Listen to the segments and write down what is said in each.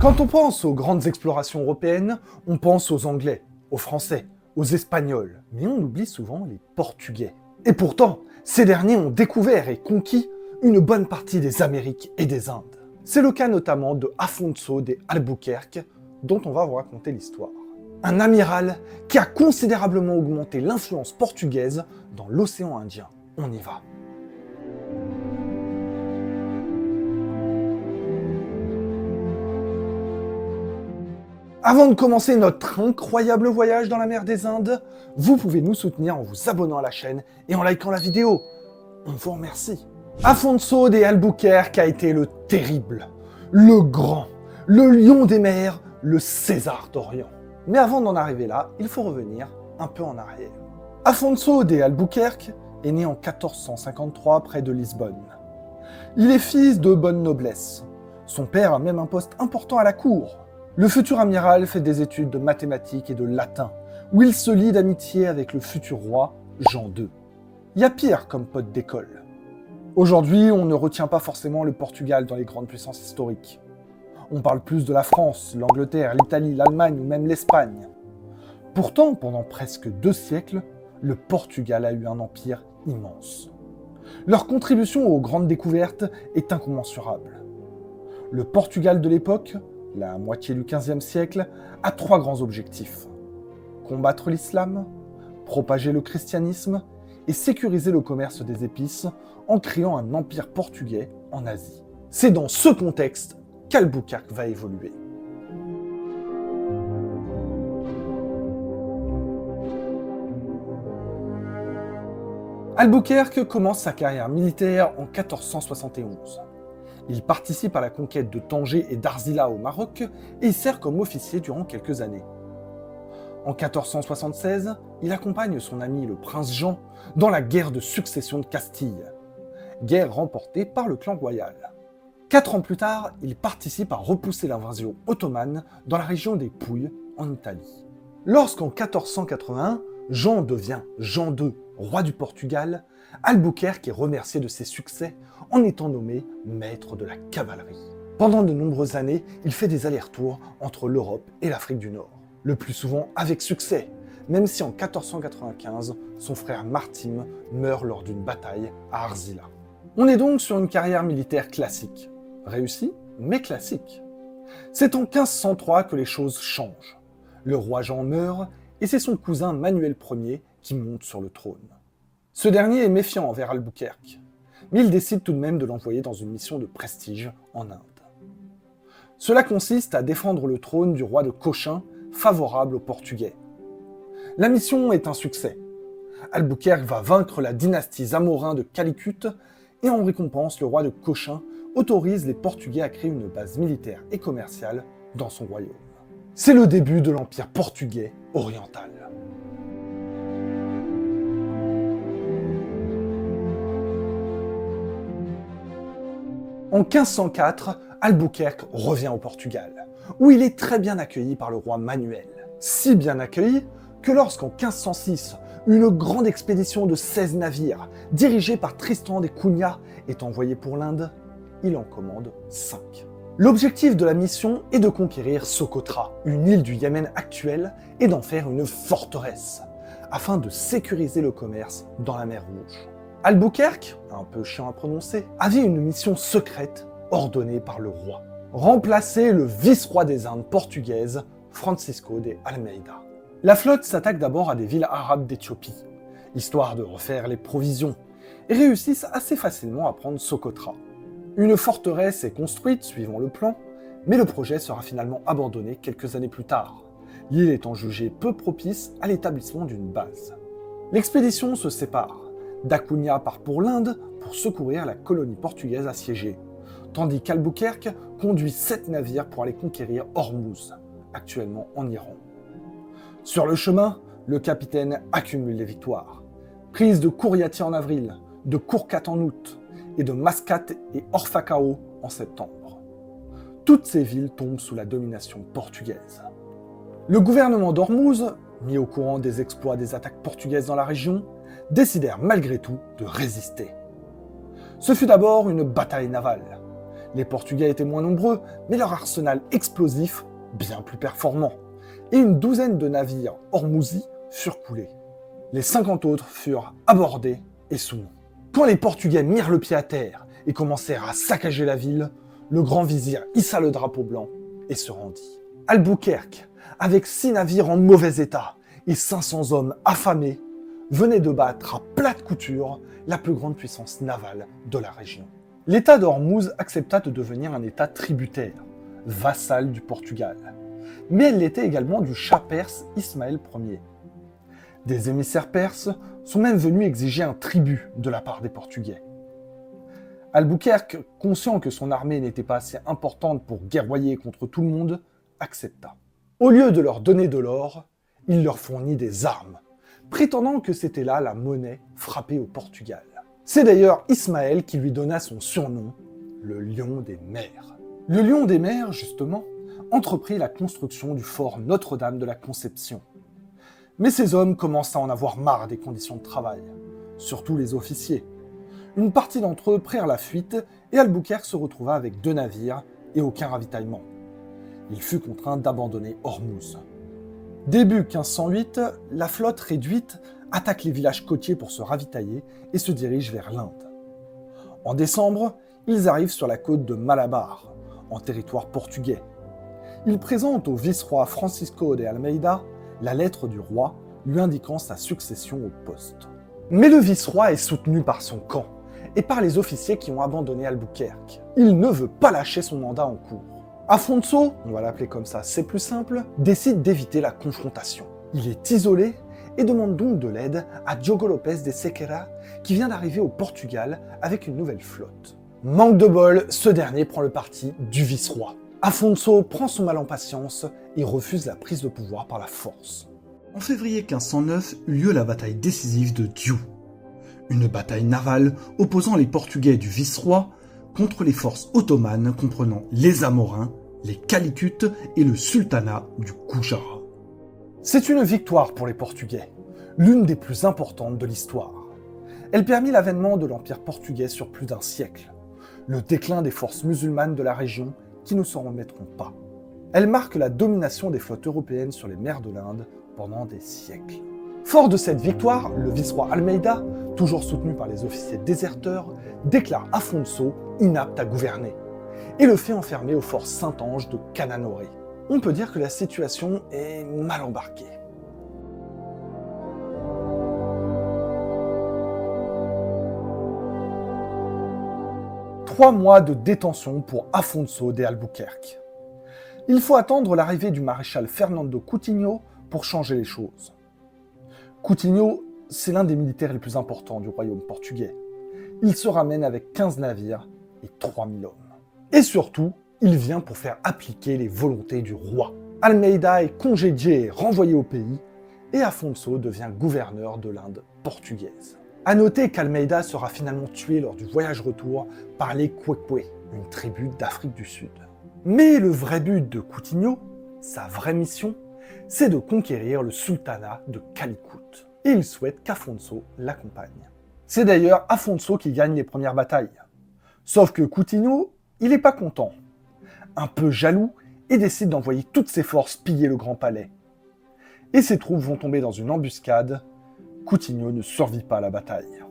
Quand on pense aux grandes explorations européennes, on pense aux Anglais, aux Français, aux Espagnols, mais on oublie souvent les Portugais. Et pourtant, ces derniers ont découvert et conquis une bonne partie des Amériques et des Indes. C'est le cas notamment de Afonso de Albuquerque, dont on va vous raconter l'histoire. Un amiral qui a considérablement augmenté l'influence portugaise dans l'océan Indien. On y va. Avant de commencer notre incroyable voyage dans la mer des Indes, vous pouvez nous soutenir en vous abonnant à la chaîne et en likant la vidéo. On vous remercie. Afonso de Albuquerque a été le terrible, le grand, le lion des mers, le César d'Orient. Mais avant d'en arriver là, il faut revenir un peu en arrière. Afonso de Albuquerque est né en 1453 près de Lisbonne. Il est fils de bonne noblesse. Son père a même un poste important à la cour. Le futur amiral fait des études de mathématiques et de latin, où il se lie d'amitié avec le futur roi Jean II. Il y a pire comme pote d'école. Aujourd'hui, on ne retient pas forcément le Portugal dans les grandes puissances historiques. On parle plus de la France, l'Angleterre, l'Italie, l'Allemagne ou même l'Espagne. Pourtant, pendant presque 2 siècles, le Portugal a eu un empire immense. Leur contribution aux grandes découvertes est incommensurable. Le Portugal de l'époque, la moitié du XVe siècle, a 3 grands objectifs. Combattre l'islam, propager le christianisme et sécuriser le commerce des épices en créant un empire portugais en Asie. C'est dans ce contexte qu'Albuquerque va évoluer. Albuquerque commence sa carrière militaire en 1471. Il participe à la conquête de Tanger et d'Arzila au Maroc et y sert comme officier durant quelques années. En 1476, il accompagne son ami le prince Jean dans la guerre de succession de Castille, guerre remportée par le clan royal. 4 ans plus tard, il participe à repousser l'invasion ottomane dans la région des Pouilles, en Italie. Lorsqu'en 1481, Jean devient Jean II, roi du Portugal, Albuquerque est remercié de ses succès en étant nommé maître de la cavalerie. Pendant de nombreuses années, il fait des allers-retours entre l'Europe et l'Afrique du Nord, le plus souvent avec succès, même si en 1495, son frère Martim meurt lors d'une bataille à Arzila. On est donc sur une carrière militaire classique, réussie, mais classique. C'est en 1503 que les choses changent. Le roi Jean meurt et c'est son cousin Manuel Ier qui monte sur le trône. Ce dernier est méfiant envers Albuquerque, mais il décide tout de même de l'envoyer dans une mission de prestige en Inde. Cela consiste à défendre le trône du roi de Cochin, favorable aux Portugais. La mission est un succès. Albuquerque va vaincre la dynastie Zamorin de Calicut et en récompense, le roi de Cochin autorise les Portugais à créer une base militaire et commerciale dans son royaume. C'est le début de l'Empire portugais oriental. En 1504, Albuquerque revient au Portugal, où il est très bien accueilli par le roi Manuel. Si bien accueilli que lorsqu'en 1506, une grande expédition de 16 navires, dirigée par Tristan de Cunha, est envoyée pour l'Inde, il en commande 5. L'objectif de la mission est de conquérir Socotra, une île du Yémen actuel, et d'en faire une forteresse, afin de sécuriser le commerce dans la mer Rouge. Albuquerque, un peu chiant à prononcer, avait une mission secrète ordonnée par le roi. Remplacer le vice-roi des Indes portugaises, Francisco de Almeida. La flotte s'attaque d'abord à des villes arabes d'Éthiopie, histoire de refaire les provisions, et réussissent assez facilement à prendre Socotra. Une forteresse est construite suivant le plan, mais le projet sera finalement abandonné quelques années plus tard, l'île étant jugée peu propice à l'établissement d'une base. L'expédition se sépare. D'Acunha part pour l'Inde pour secourir la colonie portugaise assiégée, tandis qu'Albuquerque conduit 7 navires pour aller conquérir Ormuz, actuellement en Iran. Sur le chemin, le capitaine accumule les victoires. Prise de Curiati en avril, de Cúrcat en août, et de Mascate et Orfacao en septembre. Toutes ces villes tombent sous la domination portugaise. Le gouvernement d'Ormuz, mis au courant des exploits des attaques portugaises dans la région, décidèrent malgré tout de résister. Ce fut d'abord une bataille navale. Les Portugais étaient moins nombreux, mais leur arsenal explosif bien plus performant. Et une douzaine de navires hormousis furent coulés. Les 50 autres furent abordés et soumis. Quand les Portugais mirent le pied à terre et commencèrent à saccager la ville, le grand vizir hissa le drapeau blanc et se rendit. Albuquerque, avec 6 navires en mauvais état et 500 hommes affamés, venait de battre à plate couture la plus grande puissance navale de la région. L'État d'Ormuz accepta de devenir un État tributaire, vassal du Portugal. Mais elle l'était également du Shah perse Ismaël Ier. Des émissaires perses sont même venus exiger un tribut de la part des Portugais. Albuquerque, conscient que son armée n'était pas assez importante pour guerroyer contre tout le monde, accepta. Au lieu de leur donner de l'or, il leur fournit des armes, prétendant que c'était là la monnaie frappée au Portugal. C'est d'ailleurs Ismaël qui lui donna son surnom, le Lion des Mers. Le Lion des Mers, justement, entreprit la construction du fort Notre-Dame de la Conception. Mais ces hommes commencent à en avoir marre des conditions de travail, surtout les officiers. Une partie d'entre eux prirent la fuite et Albuquerque se retrouva avec 2 navires et aucun ravitaillement. Il fut contraint d'abandonner Ormuz. Début 1508, la flotte réduite attaque les villages côtiers pour se ravitailler et se dirige vers l'Inde. En décembre, ils arrivent sur la côte de Malabar, en territoire portugais. Ils présentent au vice-roi Francisco de Almeida la lettre du roi lui indiquant sa succession au poste. Mais le vice-roi est soutenu par son camp et par les officiers qui ont abandonné Albuquerque. Il ne veut pas lâcher son mandat en cours. Afonso, on va l'appeler comme ça, c'est plus simple, décide d'éviter la confrontation. Il est isolé et demande donc de l'aide à Diogo Lopes de Sequeira, qui vient d'arriver au Portugal avec une nouvelle flotte. Manque de bol, ce dernier prend le parti du vice-roi. Afonso prend son mal en patience et refuse la prise de pouvoir par la force. En février 1509 eut lieu la bataille décisive de Diu, une bataille navale opposant les Portugais du vice-roi contre les forces ottomanes comprenant les Amorins, les Calicutes et le sultanat du Gujarat. C'est une victoire pour les Portugais, l'une des plus importantes de l'histoire. Elle permit l'avènement de l'Empire portugais sur plus d'un siècle, le déclin des forces musulmanes de la région qui ne s'en remettront pas. Elle marque la domination des flottes européennes sur les mers de l'Inde pendant des siècles. Fort de cette victoire, le vice-roi Almeida, toujours soutenu par les officiers déserteurs, déclare Afonso inapte à gouverner et le fait enfermer au fort Saint-Ange de Cananoré. On peut dire que la situation est mal embarquée. Trois mois de détention pour Afonso de Albuquerque. Il faut attendre l'arrivée du maréchal Fernando Coutinho pour changer les choses. Coutinho, c'est l'un des militaires les plus importants du royaume portugais. Il se ramène avec 15 navires et 3000 hommes. Et surtout, il vient pour faire appliquer les volontés du roi. Almeida est congédié et renvoyé au pays, et Afonso devient gouverneur de l'Inde portugaise. A noter qu'Almeida sera finalement tué lors du voyage retour par les Kwekwe, une tribu d'Afrique du Sud. Mais le vrai but de Coutinho, sa vraie mission, c'est de conquérir le sultanat de Calicut. Et il souhaite qu'Afonso l'accompagne. C'est d'ailleurs Afonso qui gagne les premières batailles. Sauf que Coutinho, il n'est pas content. Un peu jaloux, et décide d'envoyer toutes ses forces piller le Grand Palais. Et ses troupes vont tomber dans une embuscade. Coutinho ne survit pas à la bataille.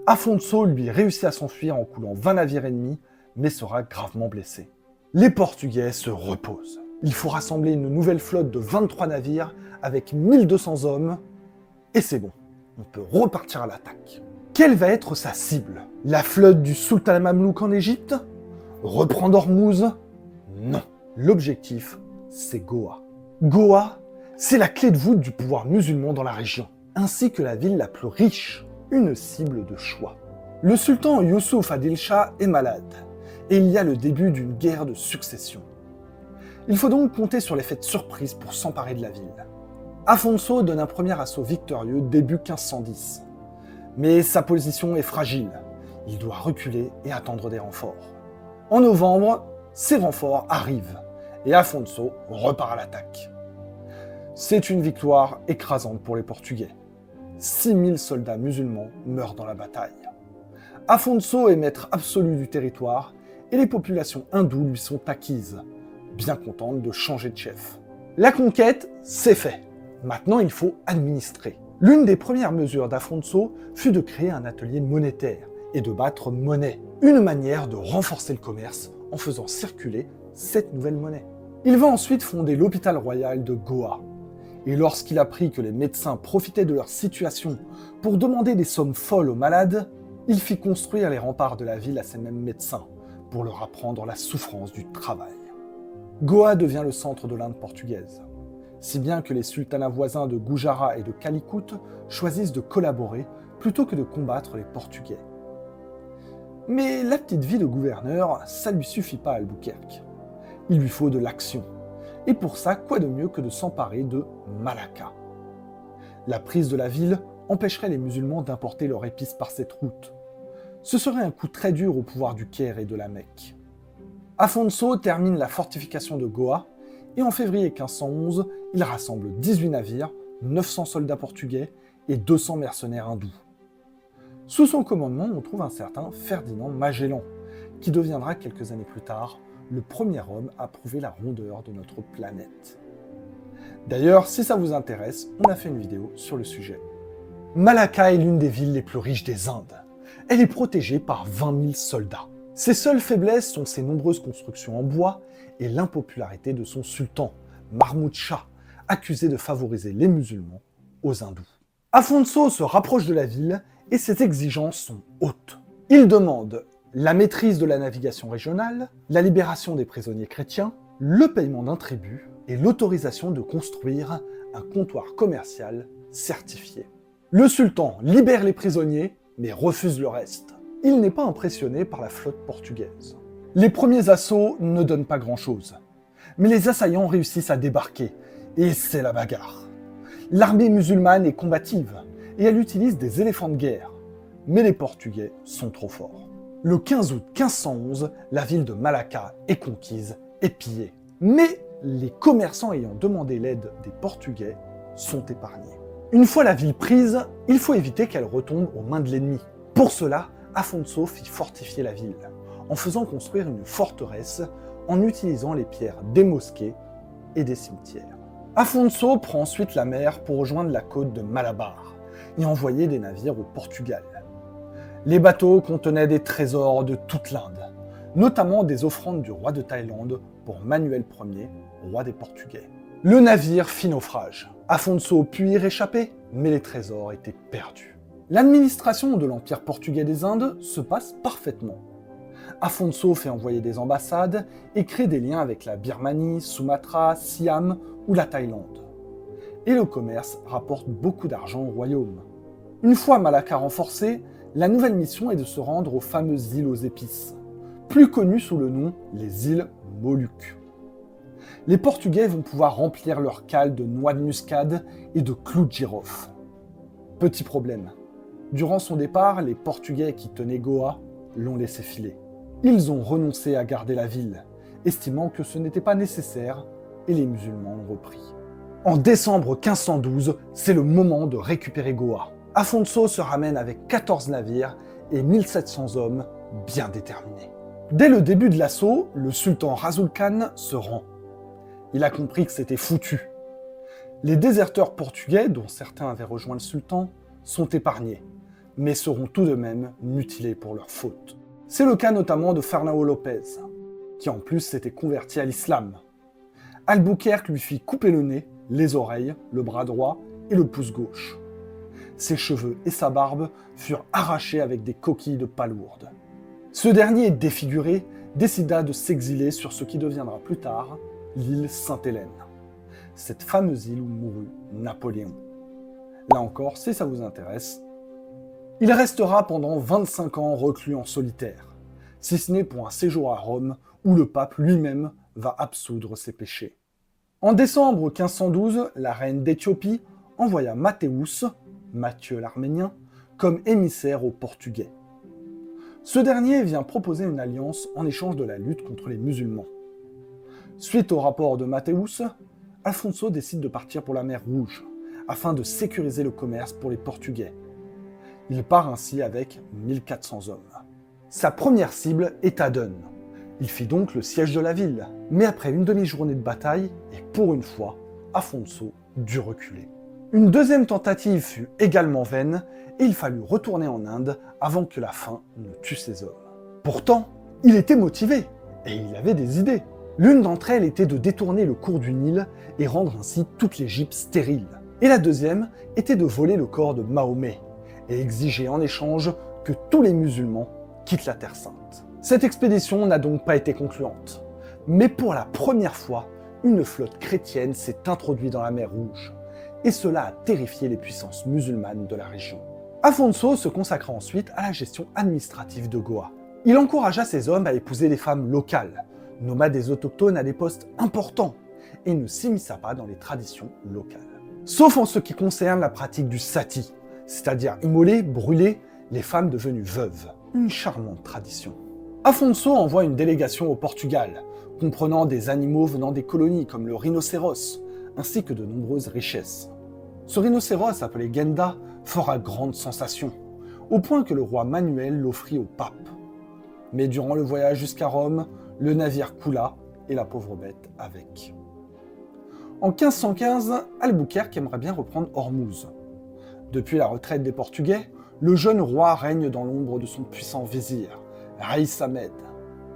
Afonso, lui, réussit à s'enfuir en coulant 20 navires ennemis, mais sera gravement blessé. Les Portugais se reposent. Il faut rassembler une nouvelle flotte de 23 navires avec 1200 hommes, et c'est bon, on peut repartir à l'attaque. Quelle va être sa cible? La flotte du sultan mamelouk en Égypte? Reprendre Ormuz? Non. L'objectif, c'est Goa. Goa, c'est la clé de voûte du pouvoir musulman dans la région, ainsi que la ville la plus riche, une cible de choix. Le sultan Youssouf Adil Shah est malade, et il y a le début d'une guerre de succession. Il faut donc compter sur l'effet de surprise pour s'emparer de la ville. Afonso donne un premier assaut victorieux début 1510. Mais sa position est fragile. Il doit reculer et attendre des renforts. En novembre, ces renforts arrivent et Afonso repart à l'attaque. C'est une victoire écrasante pour les Portugais. 6000 soldats musulmans meurent dans la bataille. Afonso est maître absolu du territoire et les populations hindoues lui sont acquises, bien contentes de changer de chef. La conquête, c'est fait. Maintenant, il faut administrer. L'une des premières mesures d'Afonso fut de créer un atelier monétaire et de battre monnaie, une manière de renforcer le commerce en faisant circuler cette nouvelle monnaie. Il va ensuite fonder l'hôpital royal de Goa. Et lorsqu'il apprit que les médecins profitaient de leur situation pour demander des sommes folles aux malades, il fit construire les remparts de la ville à ces mêmes médecins pour leur apprendre la souffrance du travail. Goa devient le centre de l'Inde portugaise, si bien que les sultanats voisins de Gujarat et de Calicut choisissent de collaborer plutôt que de combattre les Portugais. Mais la petite vie de gouverneur, ça lui suffit pas à Albuquerque. Il lui faut de l'action. Et pour ça, quoi de mieux que de s'emparer de Malacca. La prise de la ville empêcherait les musulmans d'importer leurs épices par cette route. Ce serait un coup très dur au pouvoir du Caire et de la Mecque. Afonso termine la fortification de Goa et en février 1511, il rassemble 18 navires, 900 soldats portugais et 200 mercenaires hindous. Sous son commandement, on trouve un certain Ferdinand Magellan, qui deviendra quelques années plus tard le premier homme à prouver la rondeur de notre planète. D'ailleurs, si ça vous intéresse, on a fait une vidéo sur le sujet. Malacca est l'une des villes les plus riches des Indes. Elle est protégée par 20 000 soldats. Ses seules faiblesses sont ses nombreuses constructions en bois et l'impopularité de son sultan, Mahmoud Shah, accusé de favoriser les musulmans aux hindous. Afonso se rapproche de la ville et ses exigences sont hautes. Il demande la maîtrise de la navigation régionale, la libération des prisonniers chrétiens, le paiement d'un tribut et l'autorisation de construire un comptoir commercial certifié. Le sultan libère les prisonniers mais refuse le reste. Il n'est pas impressionné par la flotte portugaise. Les premiers assauts ne donnent pas grand-chose, mais les assaillants réussissent à débarquer, et c'est la bagarre. L'armée musulmane est combative, et elle utilise des éléphants de guerre, mais les Portugais sont trop forts. Le 15 août 1511, la ville de Malacca est conquise et pillée. Mais les commerçants ayant demandé l'aide des Portugais sont épargnés. Une fois la ville prise, il faut éviter qu'elle retombe aux mains de l'ennemi. Pour cela, Afonso fit fortifier la ville, en faisant construire une forteresse en utilisant les pierres des mosquées et des cimetières. Afonso prend ensuite la mer pour rejoindre la côte de Malabar et envoyer des navires au Portugal. Les bateaux contenaient des trésors de toute l'Inde, notamment des offrandes du roi de Thaïlande pour Manuel Ier, roi des Portugais. Le navire fit naufrage. Afonso put y réchapper, mais les trésors étaient perdus. L'administration de l'Empire portugais des Indes se passe parfaitement. Afonso fait envoyer des ambassades et crée des liens avec la Birmanie, Sumatra, Siam ou la Thaïlande. Et le commerce rapporte beaucoup d'argent au royaume. Une fois Malacca renforcée, la nouvelle mission est de se rendre aux fameuses îles aux épices, plus connues sous le nom les îles Moluques. Les Portugais vont pouvoir remplir leurs cales de noix de muscade et de clous de girofle. Petit problème. Durant son départ, les Portugais qui tenaient Goa l'ont laissé filer. Ils ont renoncé à garder la ville, estimant que ce n'était pas nécessaire, et les musulmans l'ont repris. En décembre 1512, c'est le moment de récupérer Goa. Afonso se ramène avec 14 navires et 1700 hommes bien déterminés. Dès le début de l'assaut, le sultan Rasul Khan se rend. Il a compris que c'était foutu. Les déserteurs portugais, dont certains avaient rejoint le sultan, sont épargnés, mais seront tout de même mutilés pour leur faute. C'est le cas notamment de Fernão Lopez, qui en plus s'était converti à l'islam. Albuquerque lui fit couper le nez, les oreilles, le bras droit et le pouce gauche. Ses cheveux et sa barbe furent arrachés avec des coquilles de palourdes. Ce dernier, défiguré, décida de s'exiler sur ce qui deviendra plus tard l'île Sainte-Hélène, cette fameuse île où mourut Napoléon. Là encore, si ça vous intéresse, il restera pendant 25 ans reclus en solitaire, si ce n'est pour un séjour à Rome où le pape lui-même va absoudre ses péchés. En décembre 1512, la reine d'Éthiopie envoya Mathéus, Matthieu l'Arménien, comme émissaire aux Portugais. Ce dernier vient proposer une alliance en échange de la lutte contre les musulmans. Suite au rapport de Mathéus, Afonso décide de partir pour la mer Rouge, afin de sécuriser le commerce pour les Portugais. Il part ainsi avec 1400 hommes. Sa première cible est Aden, Il fit donc le siège de la ville, mais après une demi-journée de bataille, et pour une fois, Afonso dut reculer. Une deuxième tentative fut également vaine, et il fallut retourner en Inde avant que la faim ne tue ses hommes. Pourtant, il était motivé, et il avait des idées. L'une d'entre elles était de détourner le cours du Nil et rendre ainsi toute l'Égypte stérile. Et la deuxième était de voler le corps de Mahomet, et exiger en échange que tous les musulmans quittent la Terre Sainte. Cette expédition n'a donc pas été concluante, mais pour la première fois, une flotte chrétienne s'est introduite dans la mer Rouge, et cela a terrifié les puissances musulmanes de la région. Afonso se consacra ensuite à la gestion administrative de Goa. Il encouragea ses hommes à épouser des femmes locales, nomma des autochtones à des postes importants, et ne s'immisça pas dans les traditions locales. Sauf en ce qui concerne la pratique du sati, c'est-à-dire immoler, brûler les femmes devenues veuves. Une charmante tradition. Afonso envoie une délégation au Portugal, comprenant des animaux venant des colonies comme le rhinocéros, ainsi que de nombreuses richesses. Ce rhinocéros, appelé Genda, fera grande sensation, au point que le roi Manuel l'offrit au pape. Mais durant le voyage jusqu'à Rome, le navire coula et la pauvre bête avec. En 1515, Albuquerque aimerait bien reprendre Ormuz. Depuis la retraite des Portugais, le jeune roi règne dans l'ombre de son puissant vizir, Raïs Ahmed.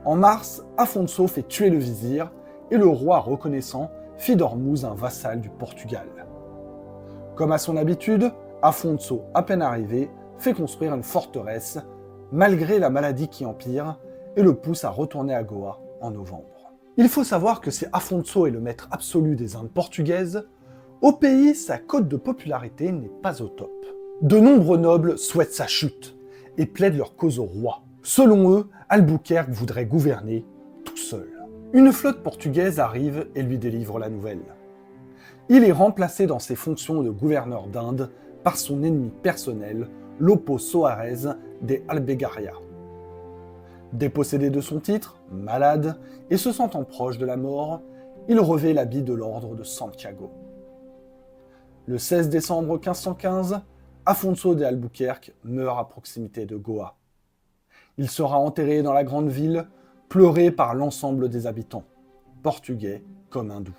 En mars, Afonso fait tuer le vizir et le roi reconnaissant fit d'Ormuz un vassal du Portugal. Comme à son habitude, Afonso, à peine arrivé, fait construire une forteresse, malgré la maladie qui empire, et le pousse à retourner à Goa en novembre. Il faut savoir que si Afonso est le maître absolu des Indes portugaises, au pays, sa cote de popularité n'est pas au top. De nombreux nobles souhaitent sa chute et plaident leur cause au roi. Selon eux, Albuquerque voudrait gouverner tout seul. Une flotte portugaise arrive et lui délivre la nouvelle. Il est remplacé dans ses fonctions de gouverneur d'Inde par son ennemi personnel, Lopo Soares de Albegaria. Dépossédé de son titre, malade et se sentant proche de la mort, il revêt l'habit de l'ordre de Santiago. Le 16 décembre 1515, Afonso de Albuquerque meurt à proximité de Goa. Il sera enterré dans la grande ville, pleuré par l'ensemble des habitants, portugais comme hindous.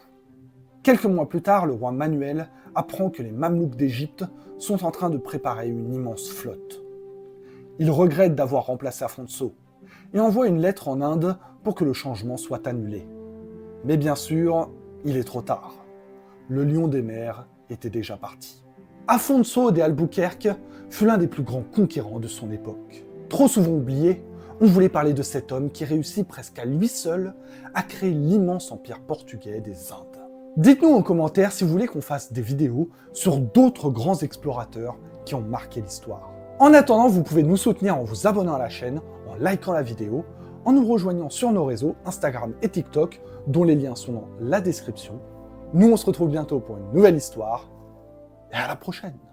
Quelques mois plus tard, le roi Manuel apprend que les Mamelouks d'Égypte sont en train de préparer une immense flotte. Il regrette d'avoir remplacé Afonso et envoie une lettre en Inde pour que le changement soit annulé. Mais bien sûr, il est trop tard. Le lion des mers était déjà parti. Afonso de Albuquerque fut l'un des plus grands conquérants de son époque. Trop souvent oublié, on voulait parler de cet homme qui réussit presque à lui seul à créer l'immense empire portugais des Indes. Dites-nous en commentaire si vous voulez qu'on fasse des vidéos sur d'autres grands explorateurs qui ont marqué l'histoire. En attendant, vous pouvez nous soutenir en vous abonnant à la chaîne, en likant la vidéo, en nous rejoignant sur nos réseaux Instagram et TikTok, dont les liens sont dans la description. Nous, on se retrouve bientôt pour une nouvelle histoire, et à la prochaine!